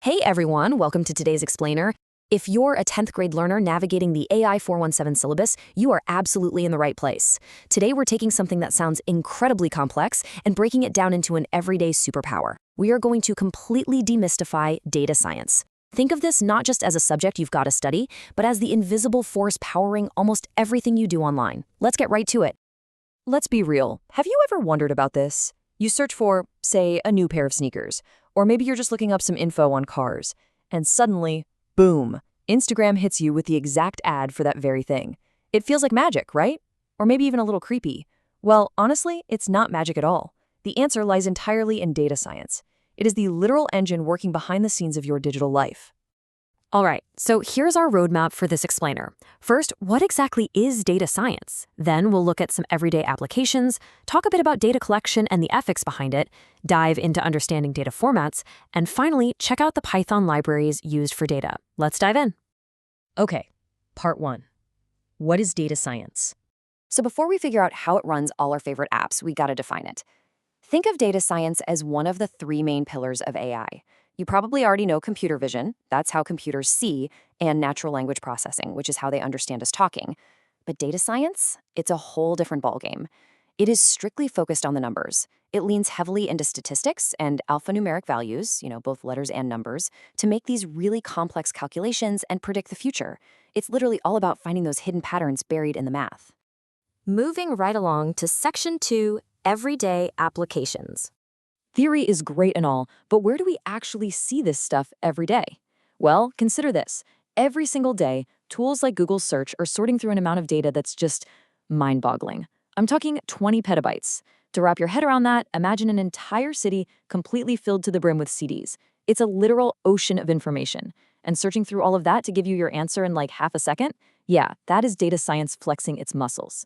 Hey everyone, welcome to today's explainer. If you're a 10th grade learner navigating the AI 417 syllabus, you are absolutely in the right place. Today we're taking something that sounds incredibly complex and breaking it down into an everyday superpower. We are going to completely demystify data science. Think of this not just as a subject you've got to study, but as the invisible force powering almost everything you do online. Let's get right to it. Let's be real. Have you ever wondered about this? You search for, say, a new pair of sneakers, or maybe you're just looking up some info on cars, and suddenly, boom, Instagram hits you with the exact ad for that very thing. It feels like magic, right? Or maybe even a little creepy. Well, honestly, it's not magic at all. The answer lies entirely in data science. It is the literal engine working behind the scenes of your digital life. All right, so here's our roadmap for this explainer. First, what exactly is data science? Then we'll look at some everyday applications, talk a bit about data collection and the ethics behind it, dive into understanding data formats, and finally, check out the Python libraries used for data. Let's dive in. Okay, part one. What is data science? So before we figure out how it runs all our favorite apps, we gotta define it. Think of data science as one of the three main pillars of AI. You probably already know computer vision, that's how computers see, and natural language processing, which is how they understand us talking. But data science, it's a whole different ballgame. It is strictly focused on the numbers. It leans heavily into statistics and alphanumeric values, both letters and numbers, to make these really complex calculations and predict the future. It's literally all about finding those hidden patterns buried in the math. Moving right along to Section 2, Everyday Applications. Theory is great and all, but where do we actually see this stuff every day? Well, consider this. Every single day, tools like Google Search are sorting through an amount of data that's just mind-boggling. I'm talking 20 petabytes. To wrap your head around that, imagine an entire city completely filled to the brim with CDs. It's a literal ocean of information. And searching through all of that to give you your answer in like half a second? Yeah, that is data science flexing its muscles.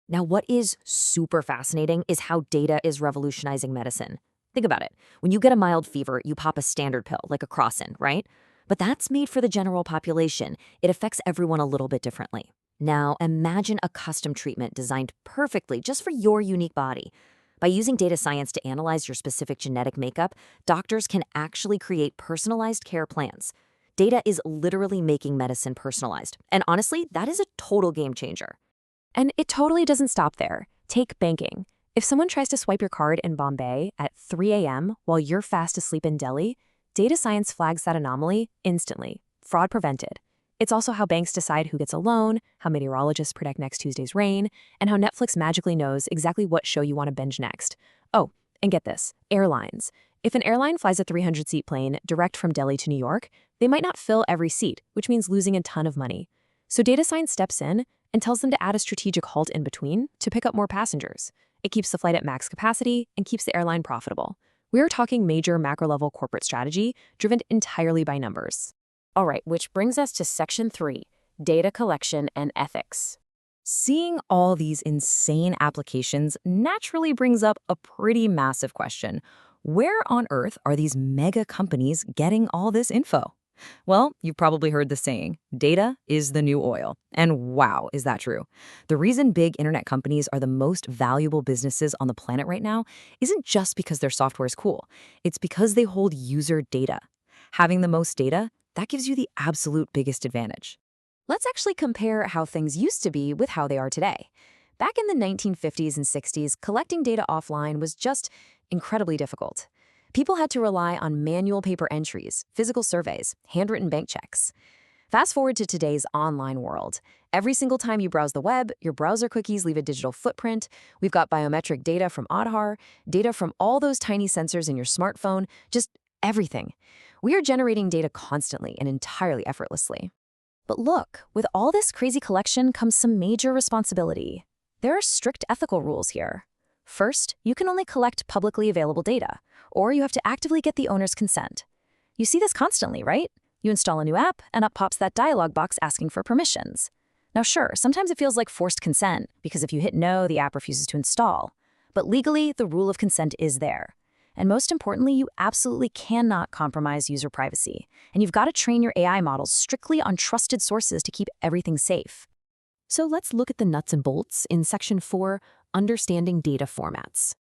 Now, what is super fascinating is how data is revolutionizing medicine. Think about it. When you get a mild fever, you pop a standard pill, like a Crossin, right? But that's made for the general population. It affects everyone a little bit differently. Now, imagine a custom treatment designed perfectly just for your unique body. By using data science to analyze your specific genetic makeup, doctors can actually create personalized care plans. Data is literally making medicine personalized. And honestly, that is a total game changer. And it totally doesn't stop there. Take banking. If someone tries to swipe your card in Bombay at 3 a.m. while you're fast asleep in Delhi, data science flags that anomaly instantly. Fraud prevented. It's also how banks decide who gets a loan, how meteorologists predict next Tuesday's rain, and how Netflix magically knows exactly what show you want to binge next. Oh, and get this, airlines. If an airline flies a 300-seat plane direct from Delhi to New York, they might not fill every seat, which means losing a ton of money. So data science steps in and tells them to add a strategic halt in between to pick up more passengers. It keeps the flight at max capacity and keeps the airline profitable. We are talking major macro-level corporate strategy driven entirely by numbers. All right, which brings us to Section 3, Data Collection and Ethics. Seeing all these insane applications naturally brings up a pretty massive question. Where on earth are these mega companies getting all this info? Well, you've probably heard the saying, data is the new oil. And wow, is that true? The reason big internet companies are the most valuable businesses on the planet right now isn't just because their software is cool. It's because they hold user data. Having the most data, that gives you the absolute biggest advantage. Let's actually compare how things used to be with how they are today. Back in the 1950s and 60s, collecting data offline was just incredibly difficult. People had to rely on manual paper entries, physical surveys, handwritten bank checks. Fast forward to today's online world. Every single time you browse the web, your browser cookies leave a digital footprint. We've got biometric data from Aadhaar, data from all those tiny sensors in your smartphone, just everything. We are generating data constantly and entirely effortlessly. But look, with all this crazy collection comes some major responsibility. There are strict ethical rules here. First, you can only collect publicly available data, or you have to actively get the owner's consent. You see this constantly, right? You install a new app, and up pops that dialog box asking for permissions. Now sure, sometimes it feels like forced consent, because if you hit no, the app refuses to install. But legally, the rule of consent is there. And most importantly, you absolutely cannot compromise user privacy. And you've got to train your AI models strictly on trusted sources to keep everything safe. So let's look at the nuts and bolts in Section 4, Understanding Data Formats.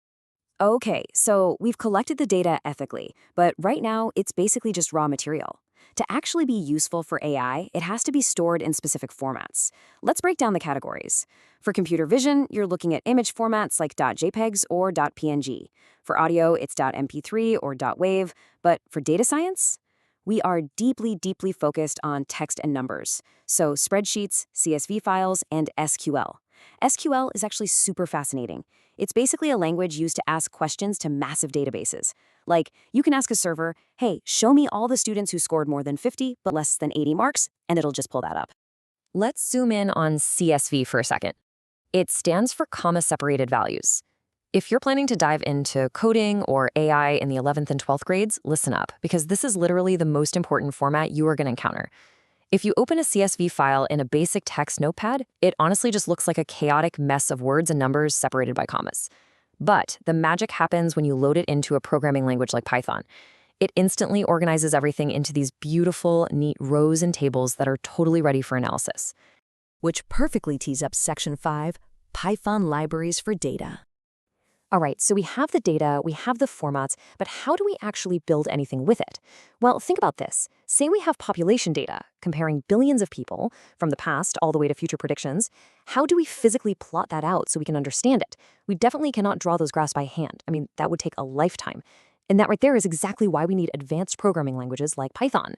Okay, so we've collected the data ethically, but right now it's basically just raw material. To actually be useful for AI, it has to be stored in specific formats. Let's break down the categories. For computer vision, you're looking at image formats like .jpegs or .png. For audio, it's .mp3 or .wave. But for data science, we are deeply focused on text and numbers. So spreadsheets, CSV files, and SQL. SQL is actually super fascinating. It's basically a language used to ask questions to massive databases. Like, you can ask a server, hey, show me all the students who scored more than 50 but less than 80 marks, and it'll just pull that up. Let's zoom in on CSV for a second. It stands for comma-separated values. If you're planning to dive into coding or AI in the 11th and 12th grades, listen up, because this is literally the most important format you are going to encounter. If you open a CSV file in a basic text notepad, it honestly just looks like a chaotic mess of words and numbers separated by commas. But the magic happens when you load it into a programming language like Python. It instantly organizes everything into these beautiful, neat rows and tables that are totally ready for analysis. Which perfectly tees up Section 5, Python libraries for data. All right, so we have the data, we have the formats, but how do we actually build anything with it? Well, think about this. Say we have population data comparing billions of people from the past all the way to future predictions. How do we physically plot that out so we can understand it? We definitely cannot draw those graphs by hand. I mean, that would take a lifetime. And that right there is exactly why we need advanced programming languages like Python.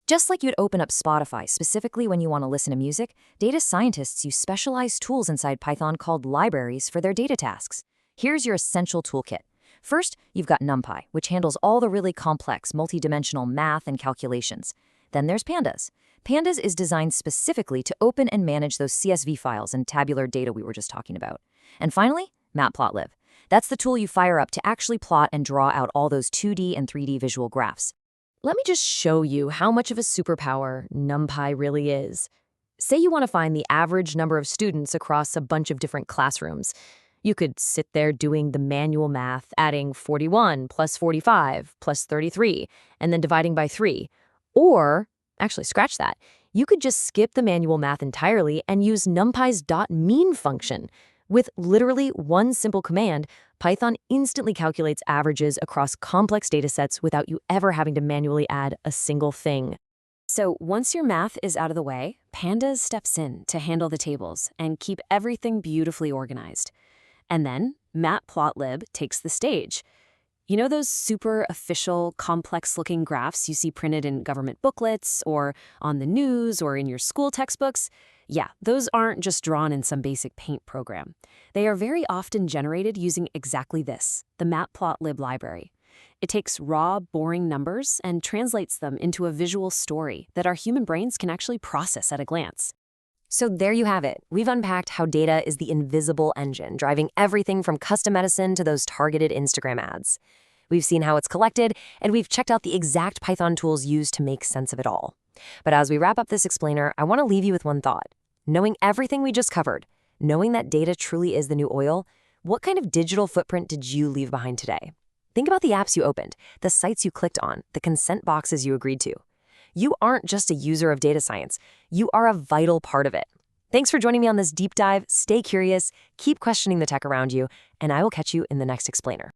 Just like you'd open up Spotify specifically when you want to listen to music, data scientists use specialized tools inside Python called libraries for their data tasks. Here's your essential toolkit. First, you've got NumPy, which handles all the really complex, multidimensional math and calculations. Then there's Pandas. Pandas is designed specifically to open and manage those CSV files and tabular data we were just talking about. And finally, Matplotlib. That's the tool you fire up to actually plot and draw out all those 2D and 3D visual graphs. Let me just show you how much of a superpower NumPy really is. Say you want to find the average number of students across a bunch of different classrooms. You could sit there doing the manual math, adding 41 plus 45 plus 33, and then dividing by 3. Or, actually scratch that, you could just skip the manual math entirely and use NumPy's .mean function. With literally one simple command, Python instantly calculates averages across complex datasets without you ever having to manually add a single thing. So once your math is out of the way, Pandas steps in to handle the tables and keep everything beautifully organized. And then Matplotlib takes the stage. You know those super official, complex-looking graphs you see printed in government booklets or on the news or in your school textbooks? Yeah, those aren't just drawn in some basic paint program. They are very often generated using exactly this, the Matplotlib library. It takes raw, boring numbers and translates them into a visual story that our human brains can actually process at a glance. So there you have it. We've unpacked how data is the invisible engine, driving everything from custom medicine to those targeted Instagram ads. We've seen how it's collected, and we've checked out the exact Python tools used to make sense of it all. But as we wrap up this explainer, I want to leave you with one thought. Knowing everything we just covered, knowing that data truly is the new oil, what kind of digital footprint did you leave behind today? Think about the apps you opened, the sites you clicked on, the consent boxes you agreed to. You aren't just a user of data science. You are a vital part of it. Thanks for joining me on this deep dive. Stay curious, keep questioning the tech around you, and I will catch you in the next explainer.